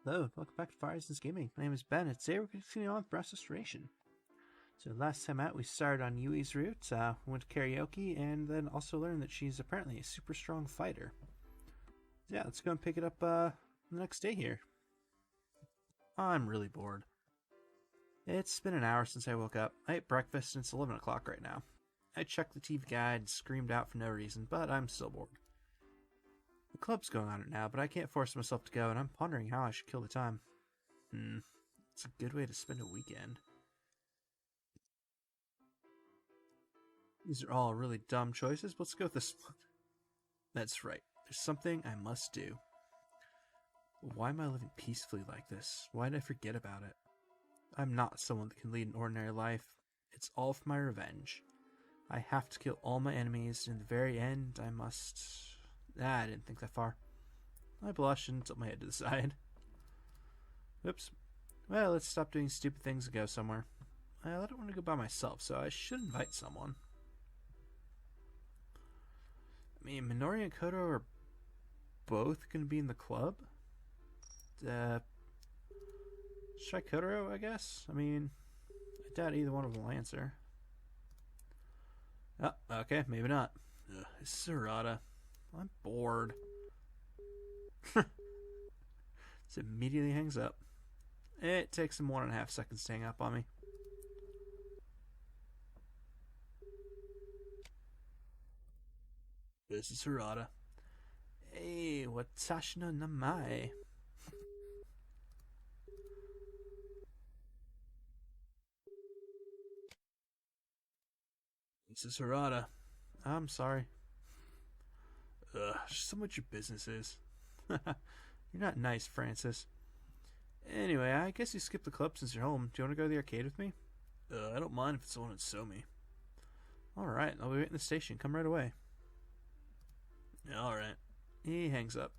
Hello, welcome back to Fireside Gaming. My name is Ben, and today we're continuing on with Breast Restoration. So last time out, we started on Yui's route, went to karaoke, and then also learned that she's apparently a super strong fighter. So yeah, let's go and pick it up the next day here. I'm really bored. It's been an hour since I woke up. I ate breakfast, and it's 11 o'clock right now. I checked the TV guide and screamed out for no reason, but I'm still bored. The club's going on right now, but I can't force myself to go, and I'm pondering how I should kill the time. It's a good way to spend a weekend. These are all really dumb choices, but let's go with this one. That's right. There's something I must do. Why am I living peacefully like this? Why did I forget about it? I'm not someone that can lead an ordinary life. It's all for my revenge. I have to kill all my enemies, and in the very end, I must... I didn't think that far. I blushed and tilt my head to the side. Oops. Well, let's stop doing stupid things and go somewhere. Well, I don't want to go by myself, so I should invite someone. I mean, Minori and Koto are both going to be in the club? Let's try Koto, I guess? I mean, I doubt either one of them will answer. Oh, okay, maybe not. It's Sarada. I'm bored. It immediately hangs up. It takes him 1.5 seconds to hang up on me. This is Harada. Hey, watashi no namae. This is Harada. I'm sorry. Just so much your business is. You're not nice, Francis. Anyway, I guess you skipped the club since you're home. Do you want to go to the arcade with me? I don't mind if it's the one at Somi. Alright, I'll be waiting at the station. Come right away. Alright. He hangs up.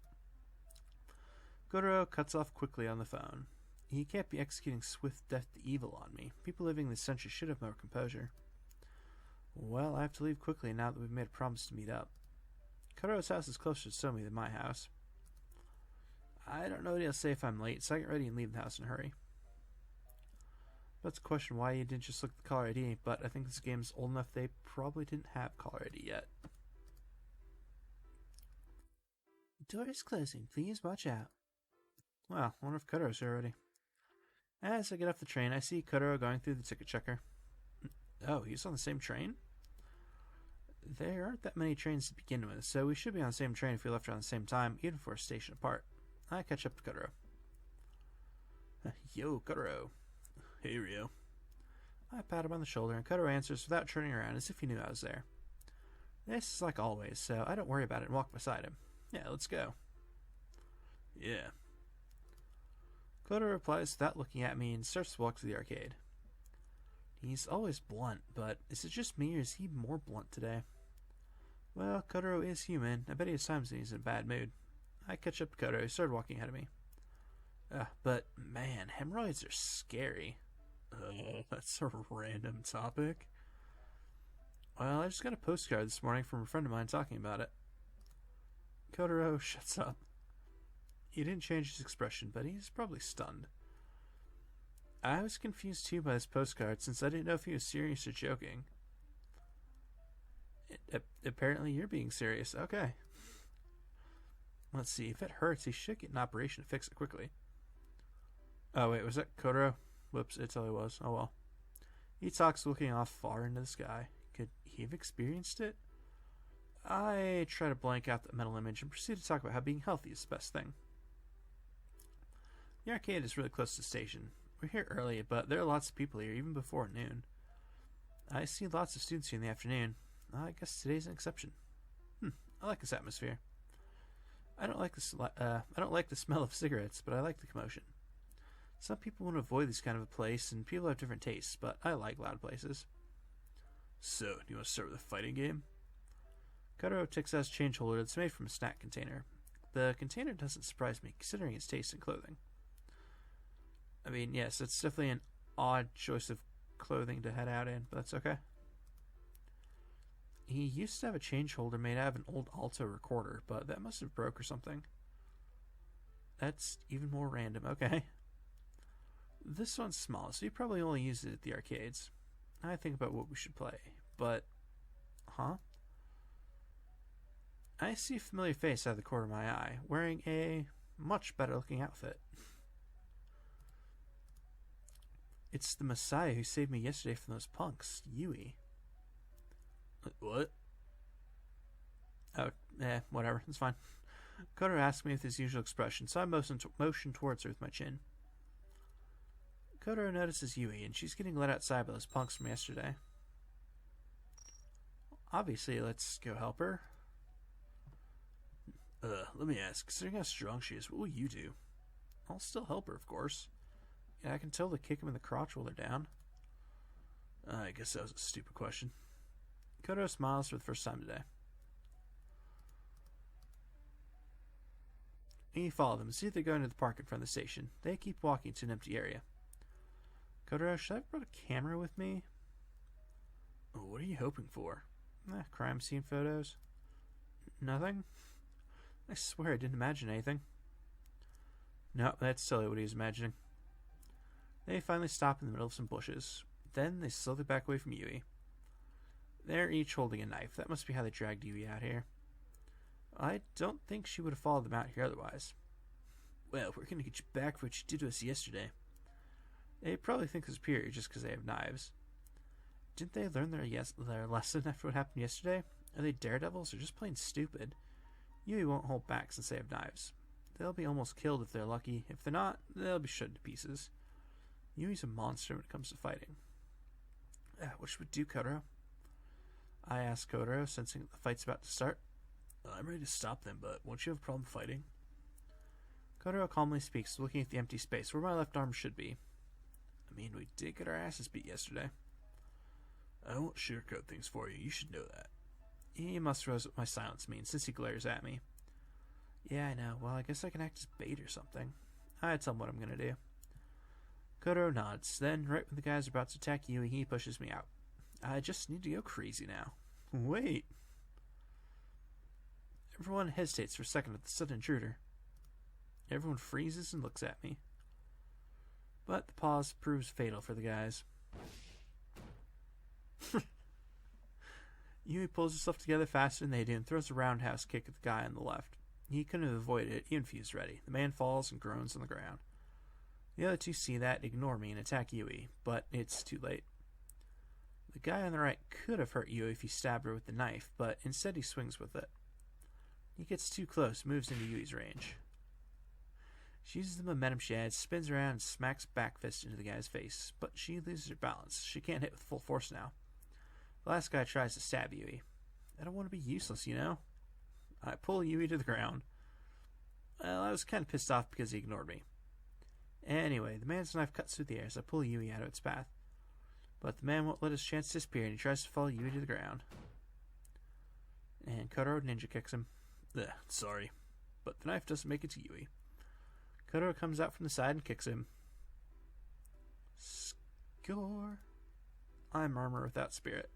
Gotaro cuts off quickly on the phone. He can't be executing swift death to evil on me. People living this century should have more composure. Well, I have to leave quickly now that we've made a promise to meet up. Kotaro's house is closer to Somi than my house. I don't know what he'll say if I'm late, so I get ready and leave the house in a hurry. That's a question why you didn't just look at the caller ID, but I think this game's old enough they probably didn't have caller ID yet. The door is closing. Please watch out. Well, I wonder if Kotaro's here already. As I get off the train, I see Kotaro going through the ticket checker. Oh, he's on the same train? There aren't that many trains to begin with, so we should be on the same train if we left around the same time, even if we're a station apart. I catch up to Kotaro. Yo, Kotaro. Hey, Ryo. I pat him on the shoulder, and Kotaro answers without turning around as if he knew I was there. This is like always, so I don't worry about it and walk beside him. Yeah, let's go. Yeah. Kotaro replies without looking at me and starts to walk to the arcade. He's always blunt, but is it just me or is he more blunt today? Well, Kotaro is human. I bet he has times when he's in a bad mood. I catch up to Kotaro, who started walking ahead of me. But, man, hemorrhoids are scary. That's a random topic. Well, I just got a postcard this morning from a friend of mine talking about it. Kotaro shuts up. He didn't change his expression, but he's probably stunned. I was confused too by this postcard since I didn't know if he was serious or joking. Apparently you're being serious. Okay. Let's see. If it hurts, he should get an operation to fix it quickly. Oh, wait. Was that Kotaro? Whoops. It totally was. Oh, well. He talks looking off far into the sky. Could he have experienced it? I try to blank out that mental image and proceed to talk about how being healthy is the best thing. The arcade is really close to the station. We're here early, but there are lots of people here even before noon. I see lots of students here in the afternoon. I guess today's an exception. I like this atmosphere. I don't like the smell of cigarettes, but I like the commotion. Some people want to avoid this kind of a place, and people have different tastes, but I like loud places. So, do you want to start with a fighting game? Kotaro takes out his change holder that's made from a snack container. The container doesn't surprise me, considering its taste and clothing. I mean, yes, it's definitely an odd choice of clothing to head out in, but that's okay. He used to have a change holder made out of an old Alto recorder, but that must have broke or something. That's even more random. Okay. This one's small, so you probably only use it at the arcades. I think about what we should play, but... Huh? I see a familiar face out of the corner of my eye, wearing a much better looking outfit. It's the Messiah who saved me yesterday from those punks, Yui. What? Oh, whatever, it's fine. Kotaro asked me with his usual expression, so I motioned towards her with my chin. Kotaro notices Yui, and she's getting let outside by those punks from yesterday. Obviously, let's go help her. Let me ask, considering how strong she is, what will you do? I'll still help her, of course. Yeah, I can totally kick him in the crotch while they're down. I guess that was a stupid question. Kotaro smiles for the first time today. You follow them and see if they're going to the park in front of the station. They keep walking to an empty area. Kotaro, should I have brought a camera with me? Oh, what are you hoping for? Crime scene photos? Nothing? I swear I didn't imagine anything. No, that's totally what he was imagining. They finally stop in the middle of some bushes. Then they slowly back away from Yui. They're each holding a knife. That must be how they dragged Yui out here. I don't think she would have followed them out here otherwise. Well, we're going to get you back for what you did to us yesterday. They probably think they're superior just because they have knives. Didn't they learn their lesson after what happened yesterday? Are they daredevils or just plain stupid? Yui won't hold back since they have knives. They'll be almost killed if they're lucky. If they're not, they'll be shot to pieces. Yui's a monster when it comes to fighting. What should we do, Kotaro? I asked Kotaro, sensing that the fight's about to start. I'm ready to stop them, but won't you have a problem fighting? Kotaro calmly speaks, looking at the empty space where my left arm should be. I mean, we did get our asses beat yesterday. I won't sugarcoat things for you. You should know that. He must realize what my silence means, since he glares at me. Yeah, I know. Well, I guess I can act as bait or something. I tell him what I'm going to do. Kotaro nods. Then, right when the guys are about to attack Yui, he pushes me out. I just need to go crazy now. Wait. Everyone hesitates for a second at the sudden intruder. Everyone freezes and looks at me. But the pause proves fatal for the guys. Yui pulls himself together faster than they do and throws a roundhouse kick at the guy on the left. He couldn't have avoided it, even if he was ready. The man falls and groans on the ground. The other two see that, ignore me, and attack Yui, but it's too late. The guy on the right could have hurt Yui if he stabbed her with the knife, but instead he swings with it. He gets too close, moves into Yui's range. She uses the momentum she had, spins around, and smacks back fist into the guy's face, but she loses her balance. She can't hit with full force now. The last guy tries to stab Yui. I don't want to be useless, you know? I pull Yui to the ground. Well, I was kind of pissed off because he ignored me. Anyway, the man's knife cuts through the air as I pull Yui out of its path. But the man won't let his chance disappear, and he tries to follow Yui to the ground. And Kotaro ninja kicks him. Sorry. But the knife doesn't make it to Yui. Kotaro comes out from the side and kicks him. Score. I murmur without spirit.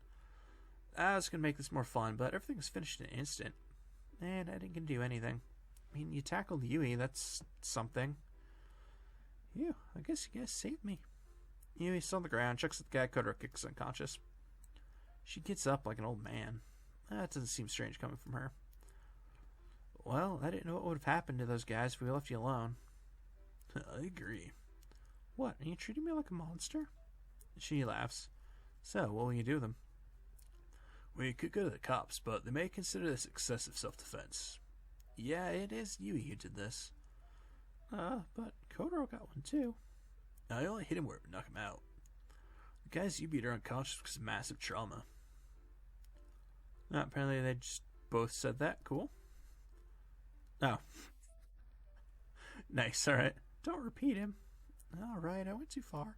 I was going to make this more fun, but everything was finished in an instant. And I didn't get to do anything. I mean, you tackled Yui, that's something. Phew, I guess you guys saved me. Yui's on the ground, checks at the guy Kotaro kicks unconscious. She gets up like an old man. That doesn't seem strange coming from her. Well, I didn't know what would have happened to those guys if we left you alone. I agree. What, are you treating me like a monster? She laughs. So, what will you do with them? We could go to the cops, but they may consider this excessive self-defense. Yeah, it is Yui who did this. But Kotaro got one too. I only hit him where it would knock him out. The guys you beat are unconscious because of massive trauma. Apparently they just both said that. Cool. Oh. Nice, alright. Don't repeat him. Alright, I went too far.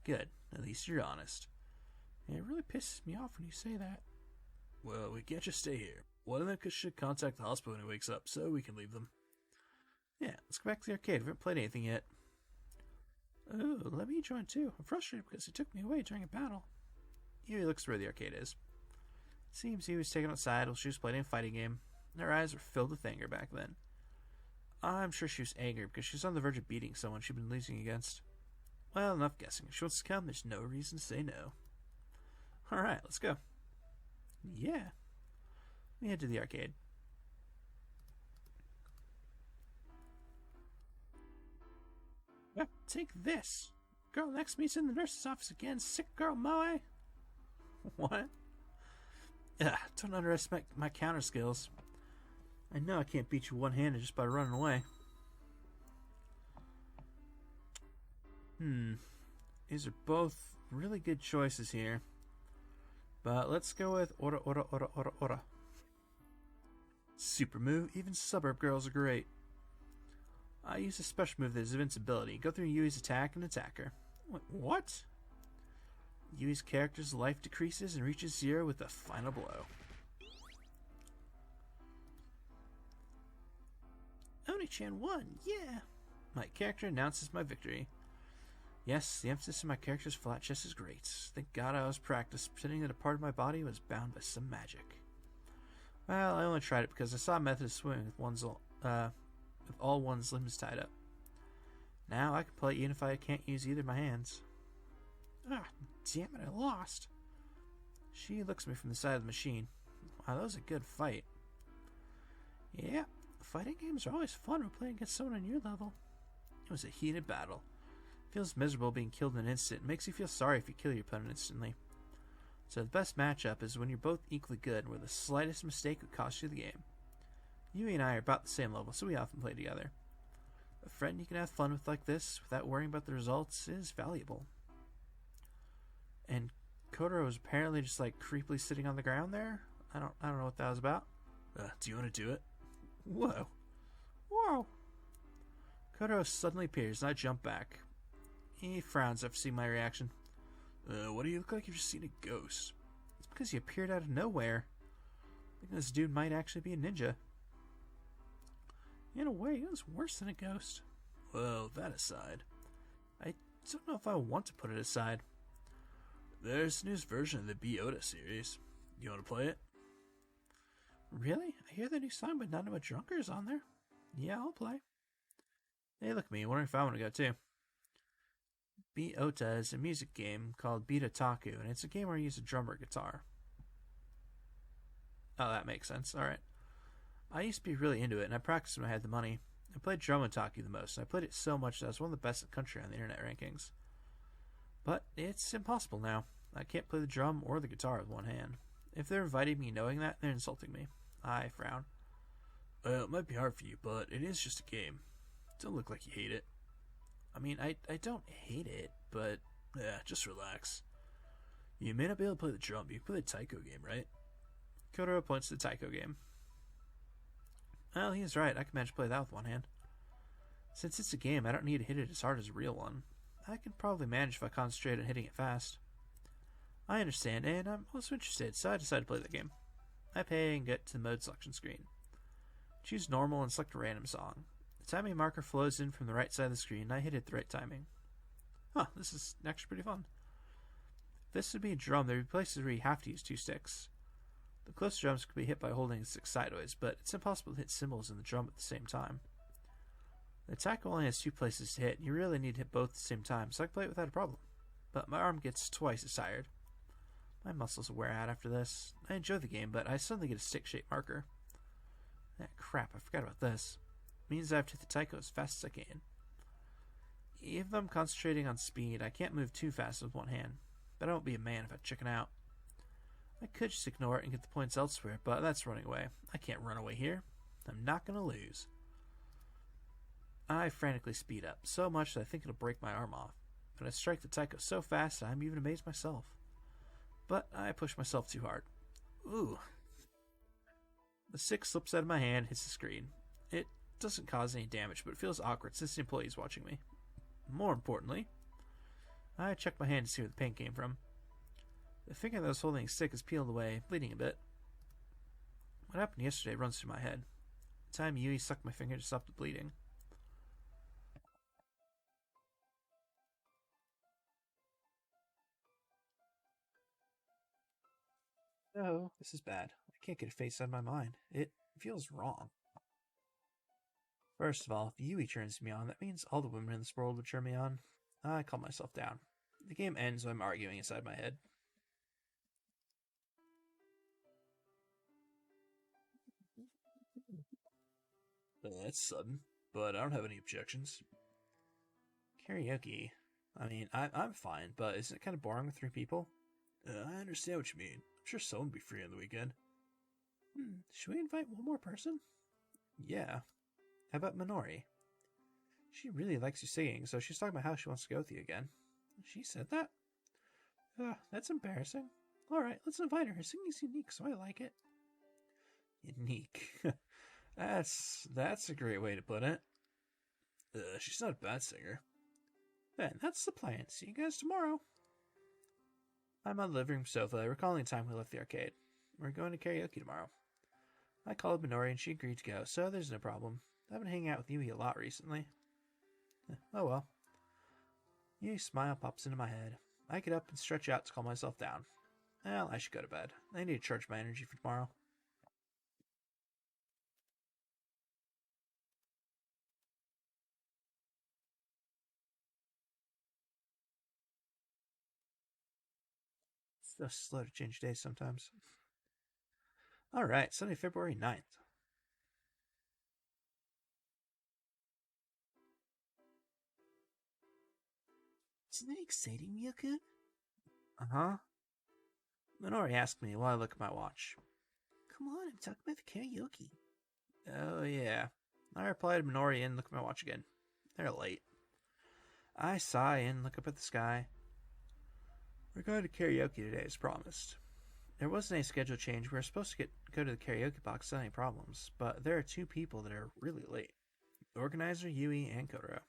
Good. At least you're honest. It really pisses me off when you say that. Well, we can't just stay here. One of them should contact the hospital when he wakes up, so we can leave them. Yeah, let's go back to the arcade. We haven't played anything yet. Oh, let me join too. I'm frustrated because he took me away during a battle. Yui looks where the arcade is. Seems he was taken outside while she was playing a fighting game. Her eyes were filled with anger back then. I'm sure she was angry because she was on the verge of beating someone she'd been losing against. Well, enough guessing. If she wants to come, there's no reason to say no. Alright, let's go. Yeah. We head to the arcade. Well, take this. Girl next to me's in the nurse's office again. Sick girl, Moe. What? Ugh, don't underestimate my counter skills. I know I can't beat you one-handed just by running away. These are both really good choices here. But let's go with Ora Ora Ora Ora Ora. Super move, even suburb girls are great. I use a special move that is invincibility. Go through Yui's attack and attack her. What? Yui's character's life decreases and reaches 0 with the final blow. Oni-chan won, yeah! My character announces my victory. Yes, the emphasis in my character's flat chest is great. Thank God I was practiced, pretending that a part of my body was bound by some magic. Well, I only tried it because I saw a method of swimming with all one's limbs tied up. Now I can play even if I can't use either of my hands. Ah, damn it, I lost. She looks at me from the side of the machine. Wow, that was a good fight. Yeah, fighting games are always fun when playing against someone on your level. It was a heated battle. It feels miserable being killed in an instant. It makes you feel sorry if you kill your opponent instantly. So the best matchup is when you're both equally good, where the slightest mistake would cost you the game. Yui and I are about the same level, so we often play together. A friend you can have fun with like this, without worrying about the results, is valuable. And Kotaro was apparently just like creepily sitting on the ground there. I don't know what that was about. Do you want to do it? Whoa. Whoa. Kotaro suddenly appears and I jump back. He frowns after seeing my reaction. What do you look like you've just seen a ghost? It's because he appeared out of nowhere. I think this dude might actually be a ninja. In a way, it was worse than a ghost. Well, that aside, I don't know if I want to put it aside. There's a new version of the Biota series. You want to play it? Really? I hear the new song, but not know what drunker is on there. Yeah, I'll play. They look at me, wondering if I want to go too. Biota is a music game called Bita Taku, and it's a game where you use a drum or guitar. Oh, that makes sense. Alright. I used to be really into it, and I practiced when I had the money. I played drum and Taku the most, and I played it so much that I was one of the best in the country on the internet rankings. But it's impossible now. I can't play the drum or the guitar with one hand. If they're inviting me knowing that, they're insulting me. I frown. Well, it might be hard for you, but it is just a game. Don't look like you hate it. I mean, I don't hate it, but just relax. You may not be able to play the drum, but you can play the taiko game, right? Kotaro points to the taiko game. Well, he's right. I can manage to play that with one hand. Since it's a game, I don't need to hit it as hard as a real one. I can probably manage if I concentrate on hitting it fast. I understand, and I'm also interested, so I decided to play the game. I pay and get to the mode selection screen. Choose normal and select a random song. The timing marker flows in from the right side of the screen, and I hit it at the right timing. Huh, this is actually pretty fun. If this would be a drum, there would be places where you have to use two sticks. The close drums could be hit by holding the stick sideways, but it's impossible to hit cymbals in the drum at the same time. The taiko only has two places to hit, and you really need to hit both at the same time, so I can play it without a problem. But my arm gets twice as tired. My muscles will wear out after this. I enjoy the game, but I suddenly get a stick-shaped marker. Crap, I forgot about this. It means I have to hit the taiko as fast as I can. Even though I'm concentrating on speed, I can't move too fast with one hand. But I won't be a man if I chicken out. I could just ignore it and get the points elsewhere, but that's running away. I can't run away here. I'm not going to lose. I frantically speed up, so much that I think it'll break my arm off. But I strike the taiko so fast I'm even amazed myself. But I push myself too hard. Ooh. The stick slips out of my hand and hits the screen. It doesn't cause any damage, but it feels awkward since the employee is watching me. More importantly, I check my hand to see where the pain came from. The finger that was holding the stick is peeled away, bleeding a bit. What happened yesterday runs through my head. The time Yui sucked my finger to stop the bleeding. No, this is bad. I can't get a face out of my mind. It feels wrong. First of all, if Yui turns me on, that means all the women in this world would turn me on. I calm myself down. The game ends when I'm arguing inside my head. That's sudden, but I don't have any objections. Karaoke. I mean, I'm fine, but isn't it kind of boring with 3 people? I understand what you mean. I'm sure someone will be free on the weekend. Should we invite one more person? Yeah. How about Minori? She really likes you singing, so she's talking about how she wants to go with you again. She said that? That's embarrassing. Alright, let's invite her. Her singing's unique, so I like it. Unique. That's a great way to put it. She's not a bad singer. Then that's the plan. See you guys tomorrow. I'm on the living room sofa, recalling the time we left the arcade. We're going to karaoke tomorrow. I called Minori and she agreed to go, so there's no problem. I've been hanging out with Yui a lot recently. Oh well. Yui's smile pops into my head. I get up and stretch out to calm myself down. Well, I should go to bed. I need to charge my energy for tomorrow. It's so slow to change days sometimes. Alright, Sunday, February 9th. Isn't that exciting, Ryoko? Uh-huh. Minori asked me while I look at my watch. Come on, I'm talking about the karaoke. Oh, yeah. I reply to Minori and look at my watch again. They're late. I sigh and look up at the sky. We're going to karaoke today as promised. There wasn't a schedule change. We were supposed to go to the karaoke box without any problems, but there are 2 people that are really late. The organizer, Yui, and Kotaro.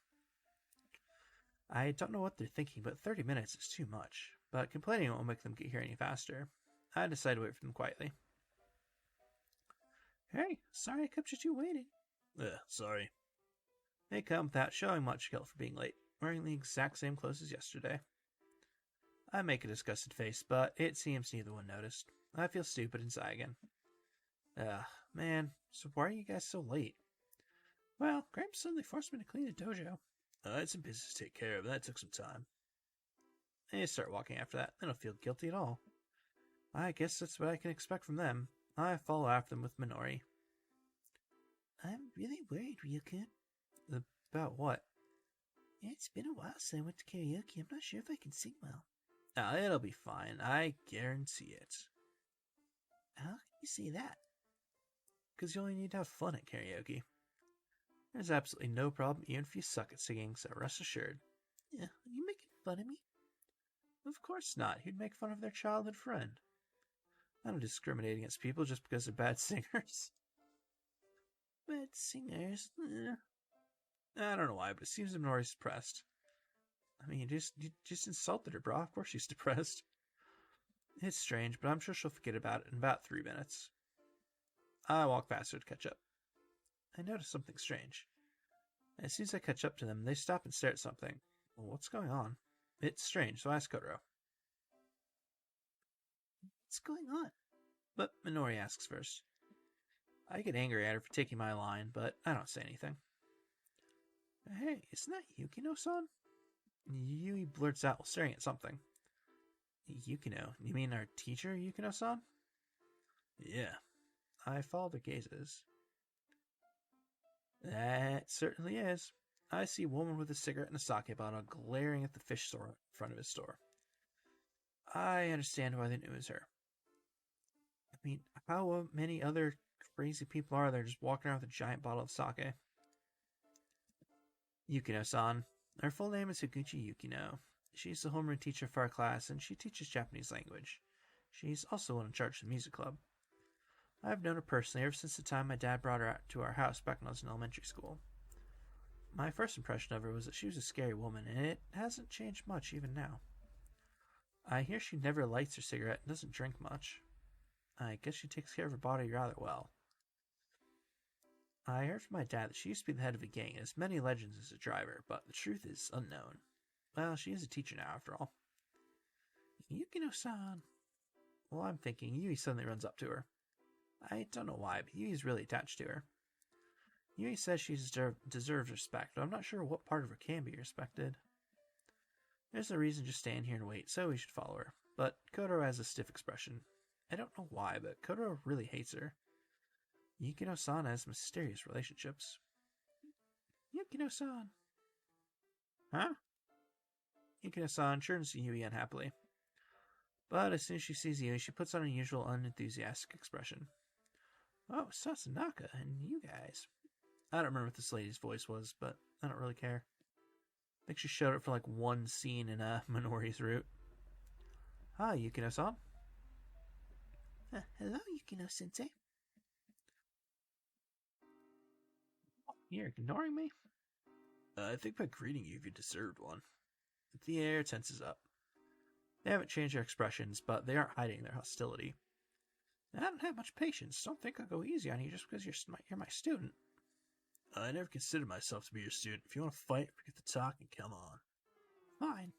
I don't know what they're thinking, but 30 minutes is too much. But complaining won't make them get here any faster. I decide to wait for them quietly. Hey, sorry I kept you 2 waiting. Sorry. They come without showing much guilt for being late, wearing the exact same clothes as yesterday. I make a disgusted face, but it seems neither one noticed. I feel stupid and sigh again. Man, so why are you guys so late? Well, Gramps suddenly forced me to clean the dojo. I had some business to take care of, and that took some time. They start walking after that. They don't feel guilty at all. I guess that's what I can expect from them. I follow after them with Minori. I'm really worried, Ryoko. About what? It's been a while since I went to karaoke. I'm not sure if I can sing well. It'll be fine. I guarantee it. How can you say that? Because you only need to have fun at karaoke. There's absolutely no problem even if you suck at singing, so rest assured. Yeah, are you making fun of me? Of course not. Who'd make fun of their childhood friend? I don't discriminate against people just because they're bad singers. Bad singers? I don't know why, but it seems Minori's depressed. I mean, you just insulted her, bro. Of course she's depressed. It's strange, but I'm sure she'll forget about it in about 3 minutes. I walk faster to catch up. I notice something strange. As soon as I catch up to them, they stop and stare at something. Well, what's going on? It's strange, so I ask Kotaro. What's going on? But Minori asks first. I get angry at her for taking my line, but I don't say anything. Hey, isn't that Yukino-san? Yui blurts out while staring at something. Yukino? You mean our teacher, Yukino-san? Yeah. I follow their gazes. That certainly is. I see a woman with a cigarette and a sake bottle glaring at the fish store in front of his store. I understand why they knew it was her. I mean, how many other crazy people are there just walking around with a giant bottle of sake? Yukino-san. Her full name is Higuchi Yukino. She's the homeroom teacher for our class, and she teaches Japanese language. She's also one in charge of the music club. I've known her personally ever since the time my dad brought her out to our house back when I was in elementary school. My first impression of her was that she was a scary woman, and it hasn't changed much even now. I hear she never lights her cigarette and doesn't drink much. I guess she takes care of her body rather well. I heard from my dad that she used to be the head of a gang and has many legends as a driver, but the truth is unknown. Well, she is a teacher now, after all. Yukino-san. Well, I'm thinking Yui suddenly runs up to her. I don't know why, but Yui's really attached to her. Yui says she deserves respect, but I'm not sure what part of her can be respected. There's no reason to just stand here and wait, so we should follow her. But Kotaro has a stiff expression. I don't know why, but Kotaro really hates her. Yukino-san has mysterious relationships. Yukino-san. Huh? Yukino-san turns to Yui unhappily. But as soon as she sees Yui, she puts on an unusual, unenthusiastic expression. Oh, Satsunaka, and you guys. I don't remember what this lady's voice was, but I don't really care. I think she showed it for like one scene in Minori's route. Hi, Yukino-san. Hello, Yukino-sensei. You're ignoring me? I think by greeting you deserved one. The air tenses up. They haven't changed their expressions, but they aren't hiding their hostility. I don't have much patience. Don't think I'll go easy on you just because you're my student. I never considered myself to be your student. If you want to fight, forget the talk and come on. Fine.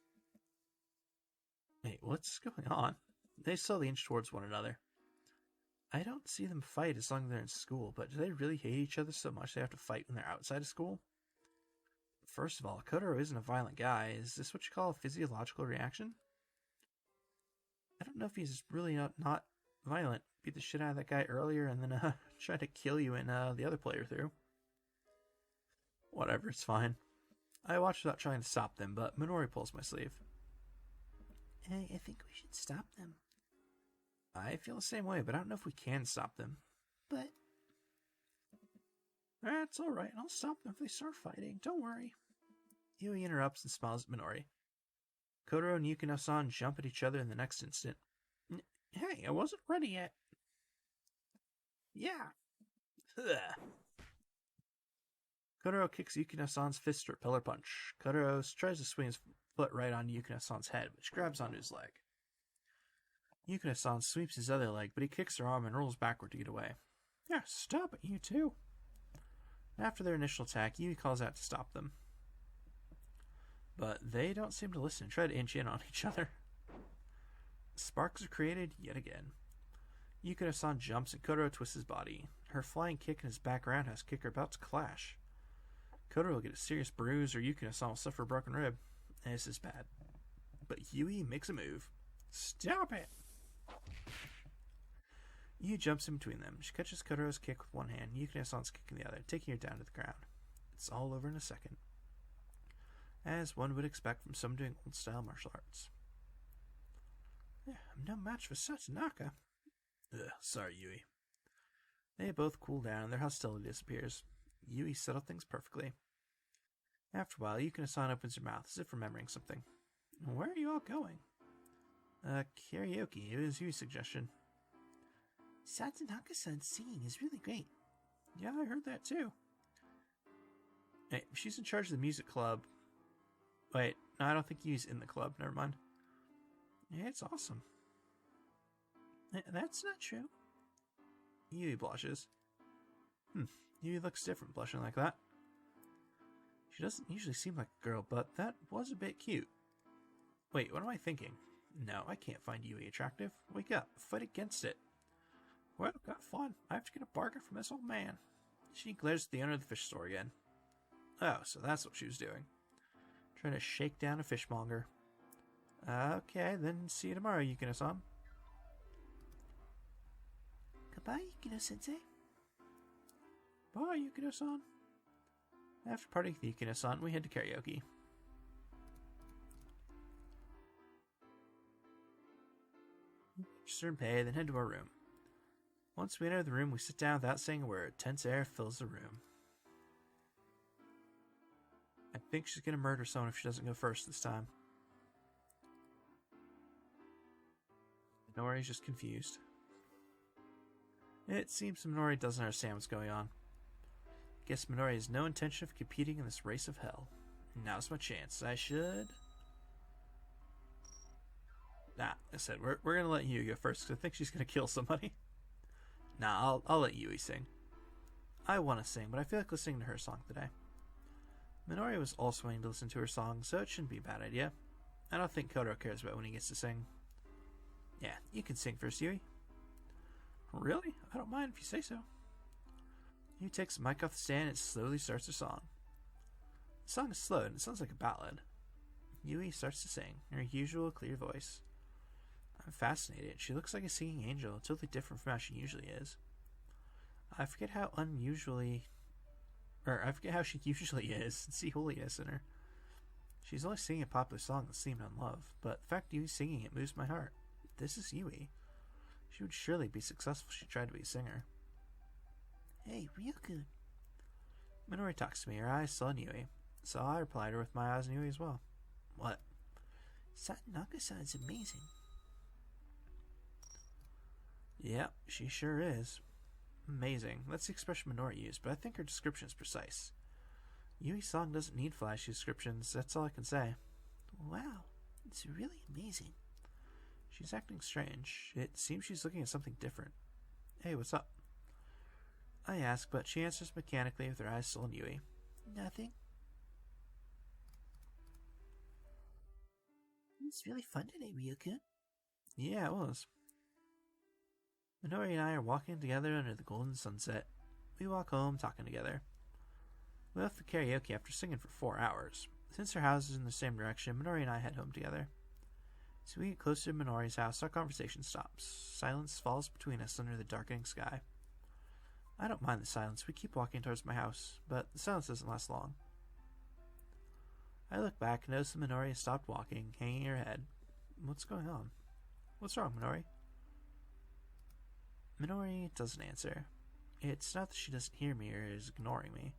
Wait, what's going on? They slowly inch towards one another. I don't see them fight as long as they're in school, but do they really hate each other so much they have to fight when they're outside of school? First of all, Kotaro isn't a violent guy. Is this what you call a physiological reaction? I don't know if he's really not violent. Beat the shit out of that guy earlier and then tried to kill you and the other player through. Whatever, it's fine. I watched without trying to stop them, but Minori pulls my sleeve. I think we should stop them. I feel the same way, but I don't know if we can stop them. But... That's alright, I'll stop them if they start fighting, don't worry. Yui interrupts and smiles at Minori. Kotaro and Yukino-san jump at each other in the next instant. Hey, I wasn't ready yet. Yeah. Ugh. Kotaro kicks Yukino-san's fist for a pillar punch. Kotaro tries to swing his foot right on Yukino-san's head, which grabs onto his leg. Yukino-san sweeps his other leg, but he kicks her arm and rolls backward to get away. Yeah, stop it, you two. After their initial attack, Yui calls out to stop them. But they don't seem to listen and try to inch in on each other. Sparks are created yet again. Yukino-san jumps and Kotaro twists his body. Her flying kick and his back roundhouse kick are about to clash. Kotaro will get a serious bruise or Yukino-san will suffer a broken rib. This is bad. But Yui makes a move. Stop it! Yui jumps in between them. She catches Kotaro's kick with one hand, Yukino-san's kick in the other, taking her down to the ground. It's all over in a second. As one would expect from someone doing old-style martial arts. Yeah, I'm no match for Satsunaka. Ugh, sorry, Yui. They both cool down and their hostility disappears. Yui settled things perfectly. After a while, Yukino-san opens her mouth as if remembering something. Where are you all going? Karaoke. It was Yui's suggestion. Satsunaka-san's singing is really great. Yeah, I heard that too. Hey, she's in charge of the music club. Wait, no, I don't think Yui's in the club. Never mind. Yeah, it's awesome. That's not true. Yui blushes. Yui looks different blushing like that. She doesn't usually seem like a girl, but that was a bit cute. Wait, what am I thinking? No, I can't find Yui attractive. Wake up. Fight against it. Well, got fun. I have to get a bargain from this old man. She glares at the owner of the fish store again. Oh, so that's what she was doing. Trying to shake down a fishmonger. Okay, then see you tomorrow, Yukino-san. Goodbye, Yukino-sensei. Bye, Yukino-san. After partying with Yukino-san, we head to karaoke. Register and pay, then head to our room. Once we enter the room, we sit down without saying a word. Tense air fills the room. I think she's going to murder someone if she doesn't go first this time. Minori's just confused. It seems Minori doesn't understand what's going on. Guess Minori has no intention of competing in this race of hell. Now's my chance. I should... Nah, I said, we're going to let Yui go first because I think she's going to kill somebody. Nah, I'll let Yui sing. I want to sing, but I feel like listening to her song today. Minori was also wanting to listen to her song, so it shouldn't be a bad idea. I don't think Kotaro cares about when he gets to sing. Yeah, you can sing first, Yui. Really? I don't mind if you say so. Yui takes the mic off the stand and slowly starts her song. The song is slow and it sounds like a ballad. Yui starts to sing, in her usual clear voice. I'm fascinated. She looks like a singing angel, totally different from how she usually is. I forget how she usually is. See holiness in her. She's only singing a popular song that's themed on love, but the fact Yui's singing it moves my heart. This is Yui. She would surely be successful if she tried to be a singer. Hey, Ryukun. Minori talks to me, her eyes still on Yui, so I reply to her with my eyes on Yui as well. What? Satonaka-san's amazing. Yeah, she sure is. Amazing. That's the expression Minori used, but I think her description is precise. Yui's song doesn't need flashy descriptions, that's all I can say. Wow, it's really amazing. She's acting strange. It seems she's looking at something different. Hey, what's up? I ask, but she answers mechanically with her eyes still on Yui. Nothing. It's really fun today, Ryukun. Yeah, it was. Minori and I are walking together under the golden sunset. We walk home talking together. We left the karaoke after singing for 4 hours. Since our house is in the same direction, Minori and I head home together. As we get closer to Minori's house, our conversation stops. Silence falls between us under the darkening sky. I don't mind the silence. We keep walking towards my house, but the silence doesn't last long. I look back and notice that Minori has stopped walking, hanging her head. What's going on? What's wrong, Minori? Minori doesn't answer. It's not that she doesn't hear me or is ignoring me.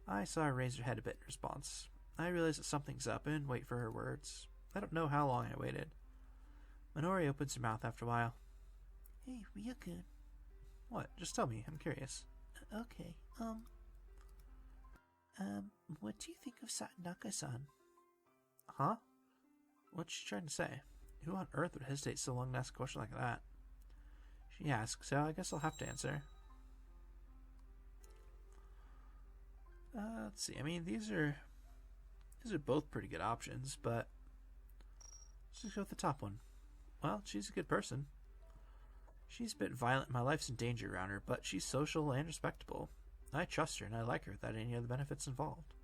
I saw her raise her head a bit in response. I realize that something's up and wait for her words. I don't know how long I waited. Minori opens her mouth after a while. Hey, Ryukun. What? Just tell me. I'm curious. Okay, what do you think of Satonaka-san? Huh? What's she trying to say? Who on earth would hesitate so long to ask a question like that? She asks, so I guess I'll have to answer. Let's see. I mean, these are both pretty good options, but let's just go with the top one. Well, she's a good person. She's a bit violent. My life's in danger around her, but she's social and respectable. I trust her and I like her without any other benefits involved.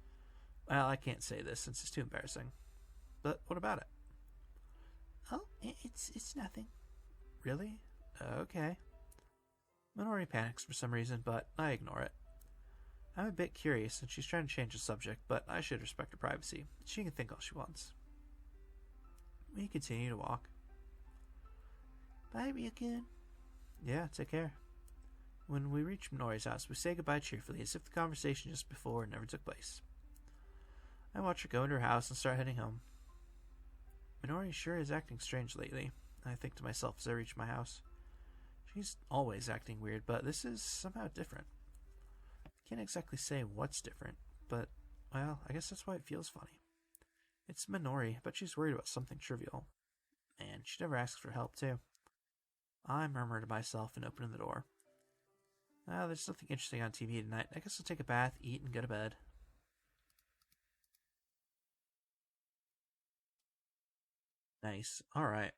Well, I can't say this since it's too embarrassing. But what about it? Oh, it's nothing. Really? Okay. Minori panics for some reason, but I ignore it. I'm a bit curious and she's trying to change the subject, but I should respect her privacy. She can think all she wants. We continue to walk. Bye, Ryukun. Yeah, take care. When we reach Minori's house, we say goodbye cheerfully as if the conversation just before never took place. I watch her go into her house and start heading home. Minori sure is acting strange lately, I think to myself as I reach my house. She's always acting weird, but this is somehow different. I can't exactly say what's different, but, well, I guess that's why it feels funny. It's Minori, but she's worried about something trivial. And she never asks for help, too. I murmur to myself and open the door. There's nothing interesting on TV tonight. I guess I'll take a bath, eat, and go to bed. Nice. Alright.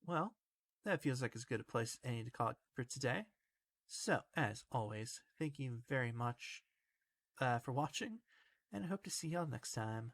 Well, that feels like as good a place as any to call it for today. So, as always, thank you very much for watching, and I hope to see y'all next time.